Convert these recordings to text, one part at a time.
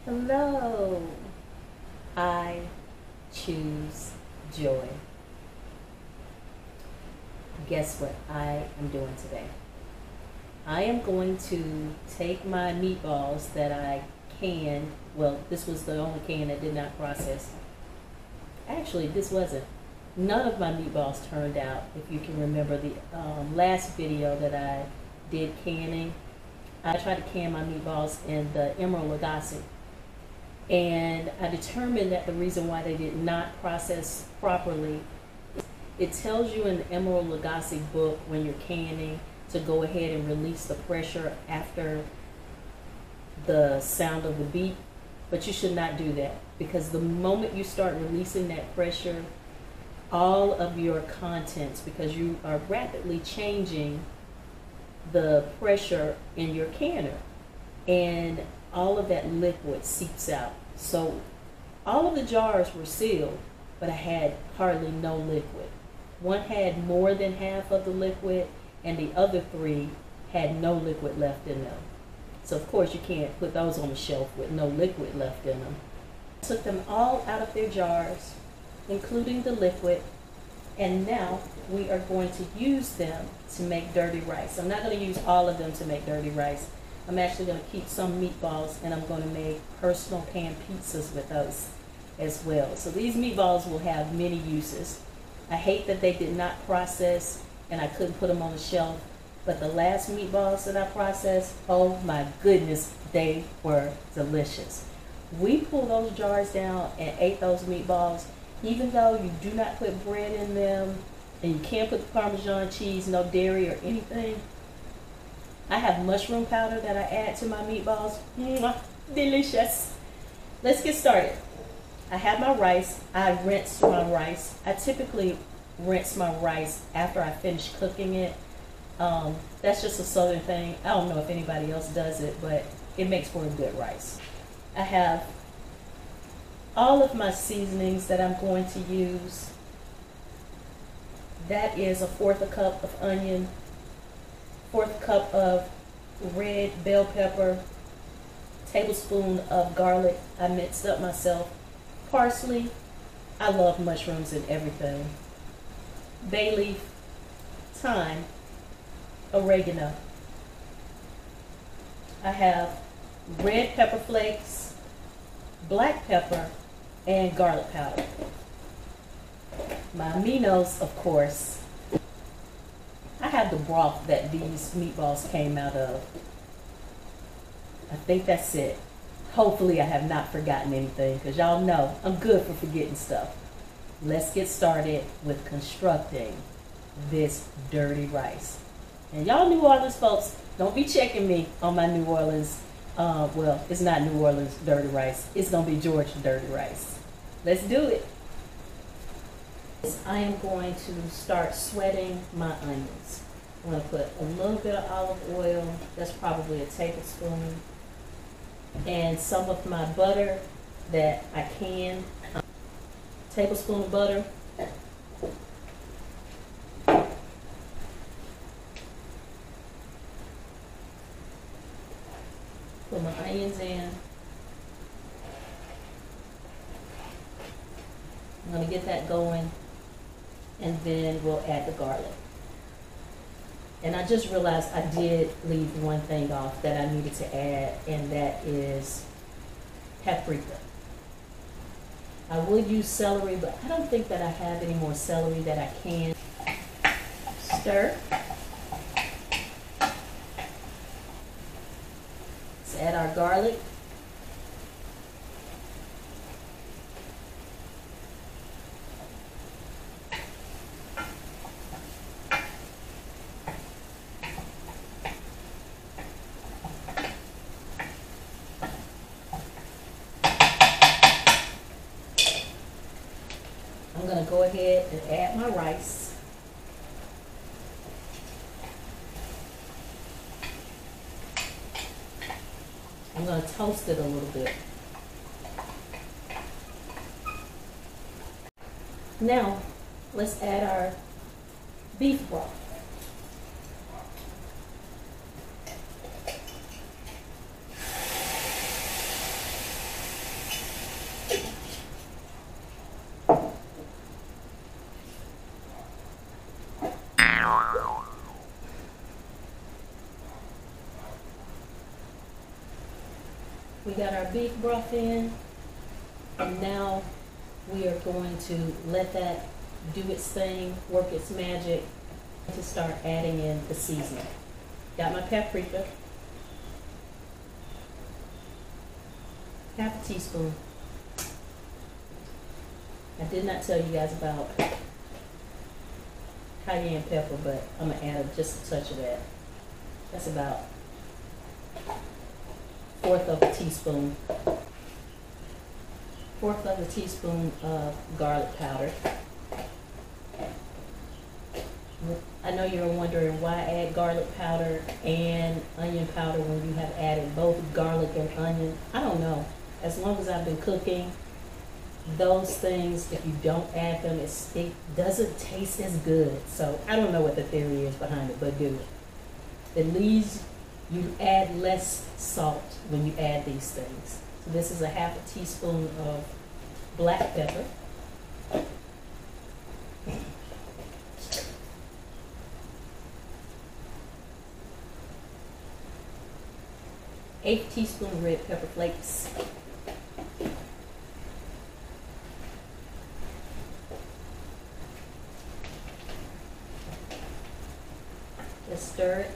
Hello. I choose joy. Guess what I am doing today? I am going to take my meatballs that I canned. Well, this was the only can that did not process. Actually, this wasn't. None of my meatballs turned out. If you can remember the last video that I did canning, I tried to can my meatballs in the Emerald Lagasse. And I determined that the reason why they did not process properly, it tells you in the Emerald Lagasse book when you're canning to go ahead and release the pressure after the sound of the beep, but you should not do that, because the moment you start releasing that pressure, all of your contents, because you are rapidly changing the pressure in your canner, and all of that liquid seeps out. So all of the jars were sealed, but I had hardly no liquid. One had more than half of the liquid, and the other three had no liquid left in them. So of course you can't put those on the shelf with no liquid left in them. I took them all out of their jars, including the liquid, and now we are going to use them to make dirty rice. I'm not going to use all of them to make dirty rice. I'm actually going to keep some meatballs, and I'm going to make personal pan pizzas with those as well. So these meatballs will have many uses. I hate that they did not process and I couldn't put them on the shelf, but the last meatballs that I processed, oh my goodness, they were delicious. We pulled those jars down and ate those meatballs, even though you do not put bread in them and you can't put the Parmesan cheese, no dairy or anything. I have mushroom powder that I add to my meatballs. Delicious. Let's get started. I have my rice. I rinse my rice. I typically rinse my rice after I finish cooking it. That's just a southern thing. I don't know if anybody else does it, but it makes for a good rice. I have all of my seasonings that I'm going to use. That is 1/4 cup of onion, 1/4 cup of red bell pepper, tablespoon of garlic I mixed up myself, parsley, I love mushrooms and everything, bay leaf, thyme, oregano. I have red pepper flakes, black pepper, and garlic powder. My aminos, of course. I have the broth that these meatballs came out of. I think that's it. Hopefully I have not forgotten anything, because y'all know I'm good for forgetting stuff. Let's get started with constructing this dirty rice. And y'all New Orleans folks, don't be checking me on my New Orleans, well, it's not New Orleans dirty rice. It's going to be Georgia dirty rice. Let's do it. I am going to start sweating my onions. I'm going to put a little bit of olive oil, that's probably a tablespoon, and some of my butter that I canned, tablespoon of butter. Put my onions in. I'm going to get that going, and then we'll add the garlic. And I just realized I did leave one thing off that I needed to add, and that is paprika. I would use celery, but I don't think that I have any more celery that I can. Stir. Let's add our garlic. I'm going to go ahead and add my rice. I'm going to toast it a little bit. Now, let's add our beef broth. We got our beef broth in, and now we are going to let that do its thing, work its magic, to start adding in the seasoning. Got my paprika, half a teaspoon. I did not tell you guys about cayenne pepper, but I'm gonna add just a touch of that. That's about 1/4 of a teaspoon. 1/4 of a teaspoon of garlic powder. I know you're wondering why add garlic powder and onion powder when you have added both garlic and onion. I don't know. As long as I've been cooking, those things, if you don't add them, it doesn't taste as good. So I don't know what the theory is behind it, but do it. At least you add less salt when you add these things. So this is a half a teaspoon of black pepper. Eighth teaspoon red pepper flakes. Just stir it.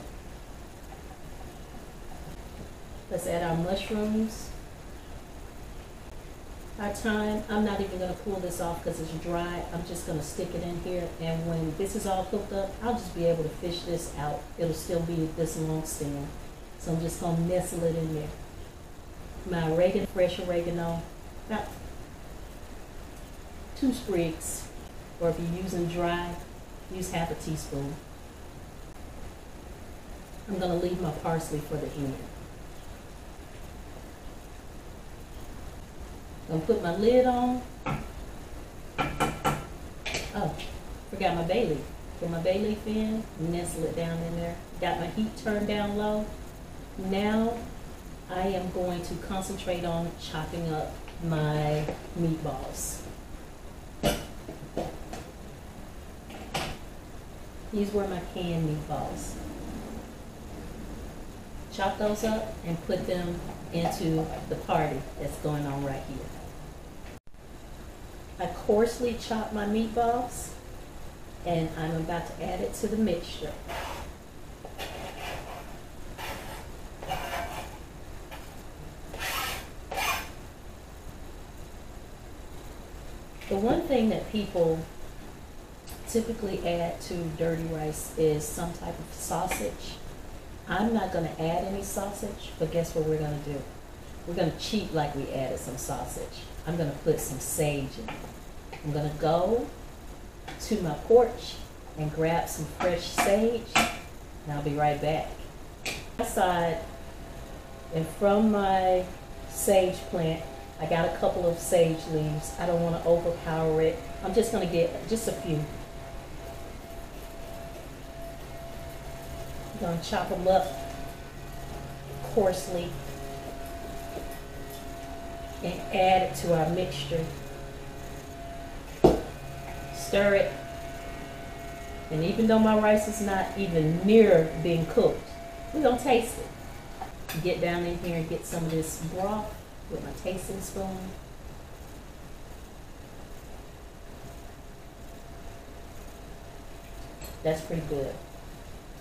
Let's add our mushrooms. Our thyme, I'm not even going to pull this off because it's dry. I'm just going to stick it in here, and when this is all cooked up, I'll just be able to fish this out. It'll still be this long stem. So I'm just going to nestle it in there. My oregano, fresh oregano, about 2 sprigs, or if you're using dry, use half a teaspoon. I'm going to leave my parsley for the end. I'm going to put my lid on. Oh, forgot my bay leaf. Put my bay leaf in, nestle it down in there. Got my heat turned down low. Now I am going to concentrate on chopping up my meatballs. These were my canned meatballs. Chop those up and put them into the party that's going on right here. I coarsely chopped my meatballs, and I'm about to add it to the mixture. The one thing that people typically add to dirty rice is some type of sausage. I'm not going to add any sausage, but guess what we're going to do? We're going to cheat like we added some sausage. I'm going to put some sage in it. I'm going to go to my porch and grab some fresh sage, and I'll be right back. Aside, and from my sage plant, I got a couple of sage leaves. I don't want to overpower it. I'm just going to get just a few. I'm going to chop them up coarsely and add it to our mixture. Stir it. And even though my rice is not even near being cooked, we're going to taste it. Get down in here and get some of this broth with my tasting spoon. That's pretty good.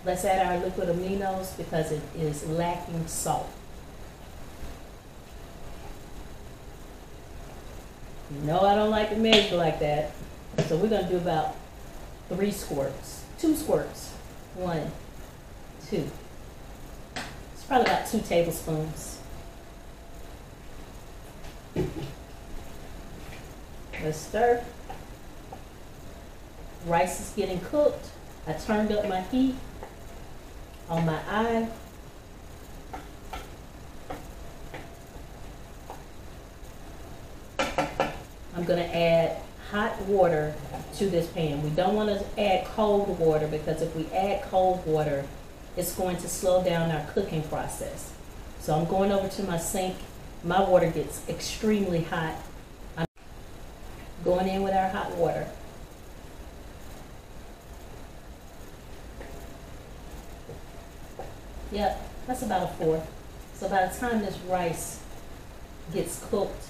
Let's add our liquid aminos because it is lacking salt. You know I don't like to measure like that. So we're going to do about 3 squirts. 2 squirts. 1, 2. It's probably about 2 tablespoons. Let's stir. Rice is getting cooked. I turned up my heat on my eye. I'm going to add hot water to this pan. We don't want to add cold water because if we add cold water, it's going to slow down our cooking process. So I'm going over to my sink. My water gets extremely hot. I'm going in with our hot water. Yep, that's about a 4th. So by the time this rice gets cooked,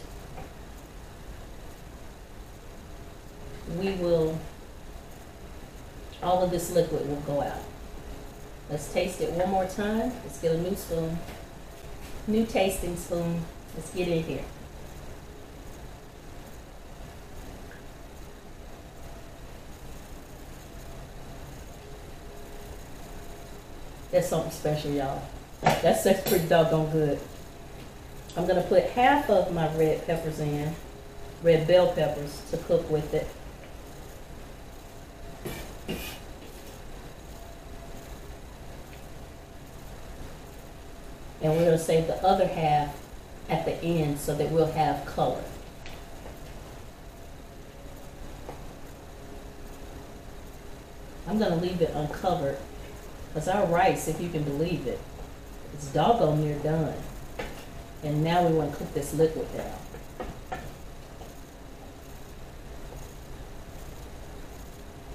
all of this liquid will go out. Let's taste it one more time. Let's get a new spoon, new tasting spoon. Let's get in here. That's something special, y'all. That's pretty doggone good. I'm gonna put half of my red peppers in, red bell peppers, to cook with it. And we're gonna save the other half at the end so that we'll have color. I'm gonna leave it uncovered because our rice, if you can believe it, it's doggone near done. And now we want to cook this liquid down.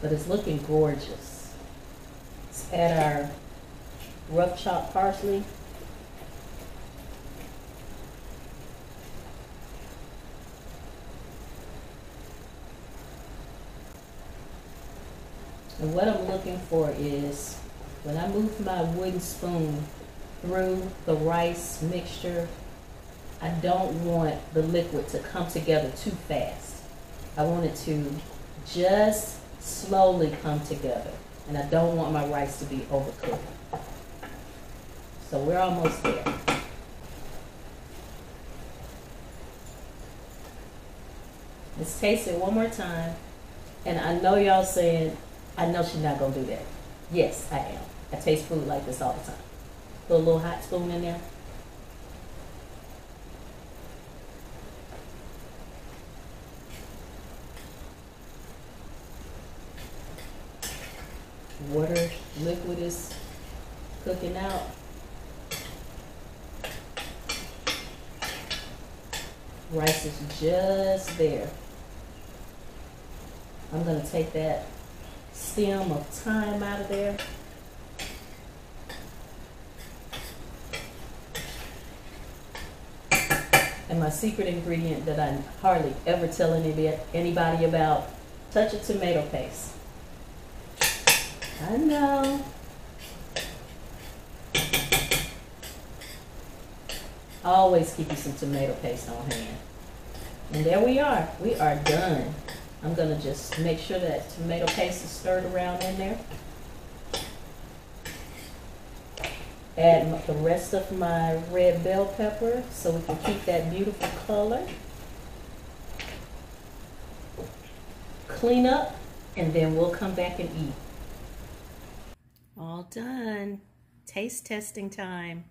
But it's looking gorgeous. Let's add our rough chopped parsley. And what I'm looking for is, when I move my wooden spoon through the rice mixture, I don't want the liquid to come together too fast. I want it to just slowly come together. And I don't want my rice to be overcooked. So we're almost there. Let's taste it one more time. And I know y'all saying, I know she's not gonna do that. Yes, I am. I taste food like this all the time. Put a little hot spoon in there. Water liquid is cooking out. Rice is just there. I'm going to take that stem of thyme out of there. And my secret ingredient that I hardly ever tell anybody about, touch of tomato paste. I know. Always keep you some tomato paste on hand. And there we are. We are done. I'm going to just make sure that tomato paste is stirred around in there. Add the rest of my red bell pepper so we can keep that beautiful color. Clean up, and then we'll come back and eat. All done. Taste testing time.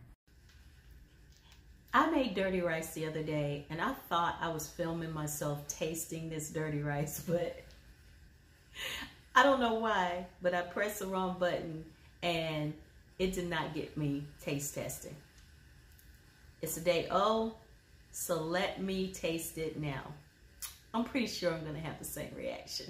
I made dirty rice the other day, and I thought I was filming myself tasting this dirty rice, but I don't know why, but I pressed the wrong button and it did not get me taste testing. It's a day old, so let me taste it now. I'm pretty sure I'm gonna have the same reaction.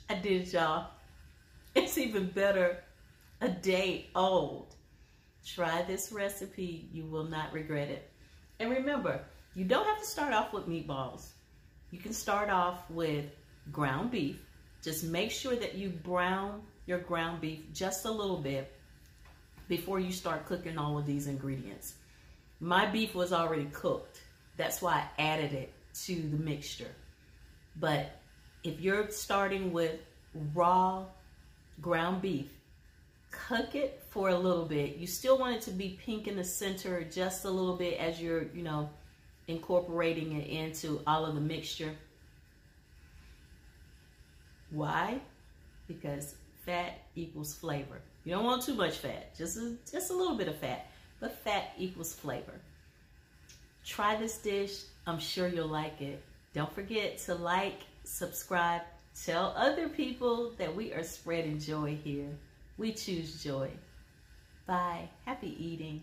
I did, y'all. It's even better a day old. Try this recipe. You will not regret it. And remember, you don't have to start off with meatballs. You can start off with ground beef. Just make sure that you brown your ground beef just a little bit before you start cooking all of these ingredients. My beef was already cooked. That's why I added it to the mixture. But if you're starting with raw ground beef, cook it for a little bit. You still want it to be pink in the center just a little bit as you're, incorporating it into all of the mixture. Why? Because fat equals flavor. You don't want too much fat, just a little bit of fat, but fat equals flavor. Try this dish. I'm sure you'll like it. Don't forget to like, subscribe, tell other people that we are spreading joy here. We choose joy. Bye. Happy eating.